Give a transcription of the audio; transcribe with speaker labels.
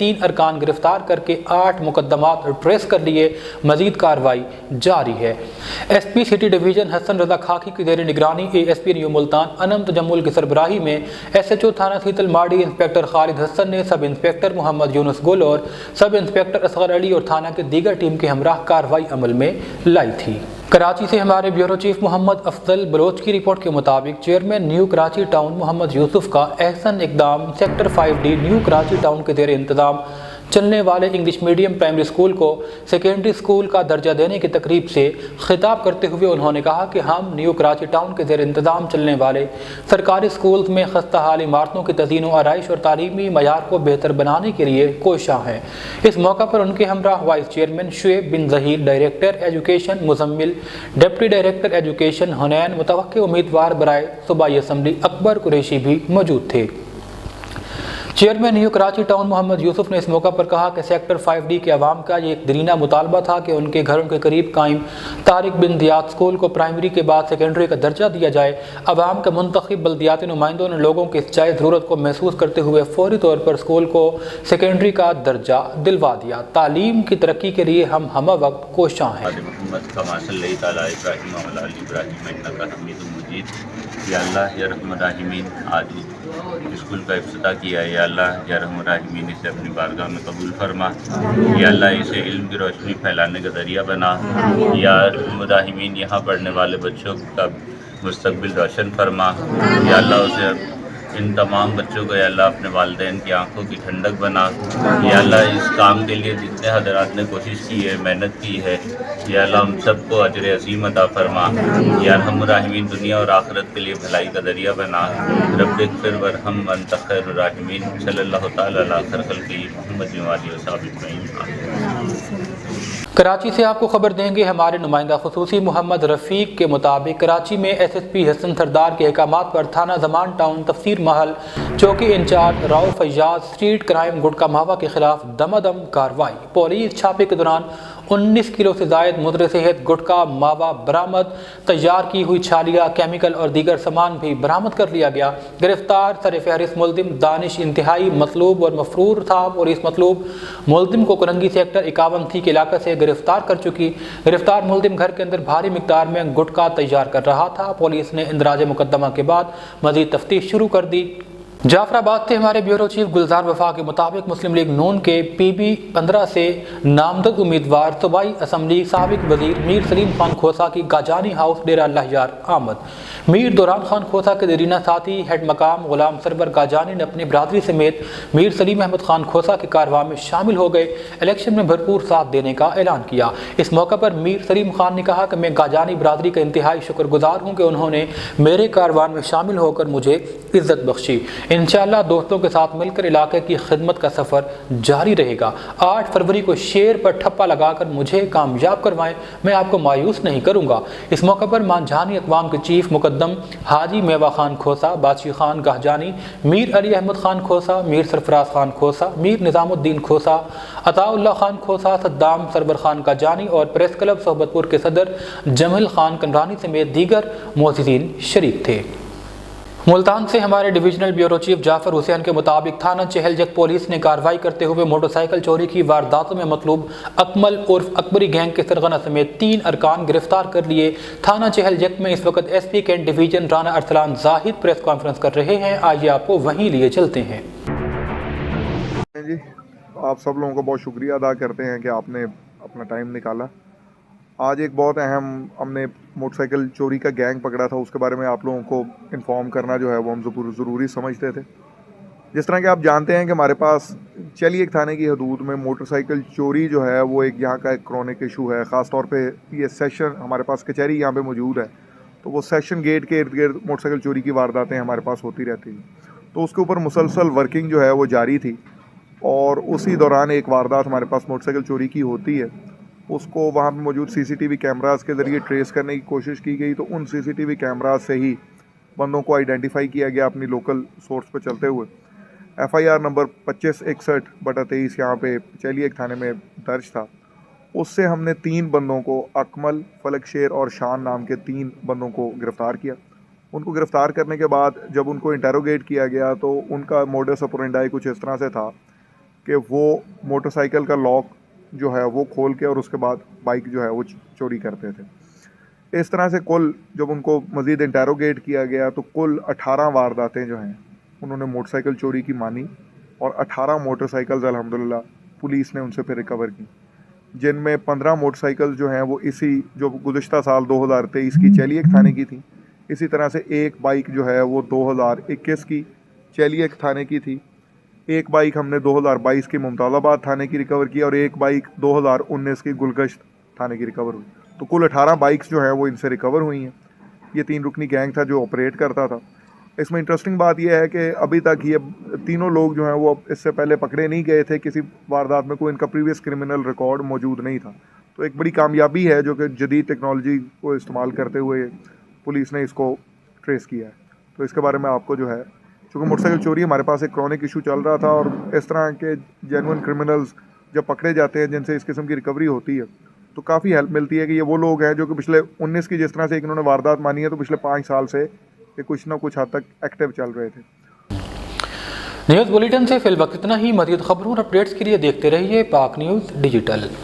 Speaker 1: 3 ارکان گرفتار کر کے 8 مقدمات ٹریس کر لیے، مزید کارروائی جاری ہے۔ S P city division Hassan Raza Khaki کی زیر نگرانی A S P new Multan Anam Tajammul کی سربراہی میں ایس ایچ او تھانہ سیتل ماڑی انسپکٹر خالد حسن نے سب انسپکٹر محمد یونس گل اور سب انسپکٹر اصغر علی اور تھانہ کے دیگر ٹیم کے ہمراہ کارروائی عمل میں لائی تھی۔ کراچی سے ہمارے بیورو چیف محمد افضل بلوچ کی رپورٹ کے مطابق چیئرمین نیو کراچی ٹاؤن محمد یوسف کا احسن اقدام sector 5D new Karachi town کے زیر انتظام چلنے والے انگلش میڈیم پرائمری اسکول کو سیکنڈری اسکول کا درجہ دینے کی تقریب سے خطاب کرتے ہوئے انہوں نے کہا کہ ہم نیو کراچی ٹاؤن کے زیر انتظام چلنے والے سرکاری اسکولز میں خستہ حال عمارتوں کی تزئین و آرائش اور تعلیمی معیار کو بہتر بنانے کے لیے کوشاں ہیں۔ اس موقع پر ان کے ہمراہ vice chairman Shoaib bin Zaheer, director education Muzammil, deputy director education Hunain, متوقع امیدوار برائے صوبائی اسمبلی اکبر قریشی بھی موجود تھے۔ چیئرمین نیو کراچی ٹاؤن محمد یوسف نے اس موقع پر کہا کہ سیکٹر 5D کے عوام کا یہ ایک درینہ مطالبہ تھا کہ ان کے گھروں کے قریب قائم طارق بن زیاد اسکول کو پرائمری کے بعد سیکنڈری کا درجہ دیا جائے۔ عوام کے منتخب بلدیاتی نمائندوں نے لوگوں کی اس جائز ضرورت کو محسوس کرتے ہوئے فوری طور پر اسکول کو سیکنڈری کا درجہ دلوا دیا۔ تعلیم کی ترقی کے لیے ہم ہمہ وقت کوشاں ہیں۔
Speaker 2: یا اللہ یا رحم الراحمین، آج اسکول کا افتتاح کیا ہے، یا اللہ یا رحم الراحمین اسے اپنی بارگاہ میں قبول فرما، یا اللہ اسے علم کی روشنی پھیلانے کا ذریعہ بنا، یا رحم الراحمین یہاں پڑھنے والے بچوں کا مستقبل روشن فرما، یا اللہ اسے ان تمام بچوں کو یا اللہ اپنے والدین کی آنکھوں کی ٹھنڈک بنا، یا اللہ اس کام کے لیے جتنے حضرات نے کوشش کی ہے، محنت کی ہے، یا اللہ ہم سب کو اجر عظیم عطا فرما، یا ارحم الراحمین دنیا اور آخرت کے لیے بھلائی کا ذریعہ بنا۔ رب اغفر وارحم وانت خیر الراحمین، صلی اللہ تعالی علی خیر خلقہ محمد و آلہ وصحبہ اجمعین۔
Speaker 1: کراچی سے آپ کو خبر دیں گے ہمارے نمائندہ خصوصی محمد رفیق کے مطابق کراچی میں ایس ایس پی حسن سردار کے احکامات پر تھانہ زمان ٹاؤن تفسیر محل چوکی incharge Rao Fayyaz street crime gutka mava کے خلاف دم کارروائی۔ پولیس چھاپے کے دوران 19 کلو سے زائد مضر صحت گٹکا ماوا برآمد، تیار کی ہوئی چھالیاں، کیمیکل اور دیگر سامان بھی برآمد کر لیا گیا۔ گرفتار سر فہرست ملزم دانش انتہائی مطلوب اور مفرور تھا اور اس مطلوب ملزم کو کرنگی سیکٹر 51 کے علاقے سے گرفتار کر چکی۔ گرفتار ملزم گھر کے اندر بھاری مقدار میں گٹکا تیار کر رہا تھا۔ پولیس نے اندراج مقدمہ کے بعد مزید تفتیش شروع کر دی۔ جعفر آباد سے ہمارے بیورو چیف گلزار وفا کے مطابق مسلم لیگ نون کے پی بی 15 سے نامزد امیدوار صوبائی اسمبلی سابق وزیر میر سلیم خان کھوسا کی گاجانی ہاؤس ڈیرہ اللہ یار آمد۔ میر دوران خان کھوسا کے دیرینہ ساتھی ہیڈ مقام غلام سرور گاجانی نے اپنی برادری سمیت میر سلیم احمد خان کھوسا کے کاررواں میں شامل ہو گئے، الیکشن میں بھرپور ساتھ دینے کا اعلان کیا۔ اس موقع پر میر سلیم خان نے کہا کہ میں گاجانی برادری کا انتہائی شکر گزار ہوں کہ انہوں نے میرے کاررواں میں شامل ہو کر مجھے عزت بخشی۔ انشاءاللہ دوستوں کے ساتھ مل کر علاقے کی خدمت کا سفر جاری رہے گا۔ 8 فروری کو شیر پر ٹھپا لگا کر مجھے کامیاب کروائیں، میں آپ کو مایوس نہیں کروں گا۔ اس موقع پر مانجھانی اقوام کے چیف مقدم حاجی میوہ خان کھوسا، بادشی خان گہجانی، میر علی احمد خان کھوسا، میر سرفراز خان کھوسا، میر نظام الدین کھوسا، عطا اللہ خان کھوسا، صدام سرور خان گہجانی اور پریس کلب صحبت پور کے صدر جمل خان کنرانی سمیت دیگر معززین شریک تھے۔ ملتان سے ہمارے ڈویژنل بیورو چیف جعفر حسین کے مطابق تھانہ چہل جگ پولیس نے کارروائی کرتے ہوئے موٹر سائیکل چوری کی وارداتوں میں مطلوب اکمل عرف اکبری گینگ کے سرغنہ سمیت 3 ارکان گرفتار کر لیے۔ تھانہ چہل جگ میں اس وقت S P cantt division Rana Arsalan Zahid press conference کر رہے ہیں، آئیے آپ کو وہیں لیے چلتے ہیں۔
Speaker 3: جی آپ سب لوگوں کو بہت شکریہ ادا کرتے ہیں کہ آپ نے اپنا ٹائم نکالا۔ آج ایک بہت اہم ہم نے موٹر سائیکل چوری کا گینگ پکڑا تھا، اس کے بارے میں آپ لوگوں کو انفارم کرنا جو ہے وہ ہم ضروری سمجھتے تھے۔ جس طرح کہ آپ جانتے ہیں کہ ہمارے پاس چلی ایک تھانے کی حدود میں موٹر سائیکل چوری جو ہے وہ ایک یہاں کا ایک کرونک ایشو ہے، خاص طور پہ یہ سیشن ہمارے پاس کچہری یہاں پہ موجود ہے، تو وہ سیشن گیٹ کے ارد گرد موٹر سائیکل چوری کی وارداتیں ہمارے پاس ہوتی رہتی ہیں، تو اس کے اوپر مسلسل ورکنگ جو ہے وہ جاری تھی، اور اسی دوران ایک واردات ہمارے پاس موٹر سائیکل چوری کی ہوتی ہے۔ اس کو وہاں پہ موجود سی سی ٹی وی کیمراز کے ذریعے ٹریس کرنے کی کوشش کی گئی، تو ان سی سی ٹی وی کیمراز سے ہی بندوں کو آئیڈینٹیفائی کیا گیا اپنی لوکل سورس پہ چلتے ہوئے۔ ایف آئی آر نمبر 2561/23 یہاں پہ چیلی ایک تھانے میں درج تھا۔ اس سے ہم نے 3 بندوں کو، اکمل، فلک شیر اور شان نام کے 3 بندوں کو گرفتار کیا۔ ان کو گرفتار کرنے کے بعد جب ان کو انٹیروگیٹ کیا گیا تو ان کا موڈس اپرینڈائی کچھ اس طرح سے تھا کہ وہ موٹرسائیکل کا لاک جو ہے وہ کھول کے اور اس کے بعد بائک جو ہے وہ چوری کرتے تھے. اس طرح سے کل جب ان کو مزید انٹیروگیٹ کیا گیا تو کل 18 وارداتیں جو ہیں انہوں نے موٹر سائیکل چوری کی مانی اور 18 موٹر سائیکلز الحمدللہ پولیس نے ان سے پھر ریکور کی، جن میں 15 موٹر سائیکل جو ہیں وہ اسی جو گزشتہ سال 2023 کی چیلیک تھانے کی تھی. اسی طرح سے ایک بائک جو ہے وہ 2021 کی چیلیک تھانے کی تھی. ایک بائک ہم نے 2022 کی ممتاز آباد تھانے کی ریکور کی اور ایک بائک 2019 کی گلگشت تھانے کی ریکور ہوئی. تو کل 18 بائکس جو ہیں وہ ان سے ریکور ہوئی ہیں. یہ 3 رکنی گینگ تھا جو آپریٹ کرتا تھا. اس میں انٹرسٹنگ بات یہ ہے کہ ابھی تک یہ تینوں لوگ جو ہیں وہ اس سے پہلے پکڑے نہیں گئے تھے. کسی واردات میں کوئی ان کا پریویس کرمنل ریکارڈ موجود نہیں تھا. تو ایک بڑی کامیابی ہے جو کہ جدید ٹیکنالوجی کو استعمال کرتے ہوئے پولیس نے اس کو ٹریس کیا ہے. تو اس کے بارے میں آپ کو جو ہے چونکہ موٹر سائیکل چوری ہمارے پاس ایک کرونک ایشو چل رہا تھا اور اس طرح کے جینوئن کرمنلز جب پکڑے جاتے ہیں جن سے اس قسم کی ریکوری ہوتی ہے تو کافی ہیلپ ملتی ہے کہ یہ وہ لوگ ہیں جو کہ پچھلے 19 کی جس طرح سے ایک انہوں نے واردات مانی ہے تو پچھلے 5 سال سے یہ کچھ نہ کچھ حد تک ایکٹیو چل رہے تھے.
Speaker 1: نیوز بلیٹن سے فی الوقت اتنا ہی. مزید خبروں اور اپڈیٹس کے لیے دیکھتے رہیے پاک نیوز ڈیجیٹل.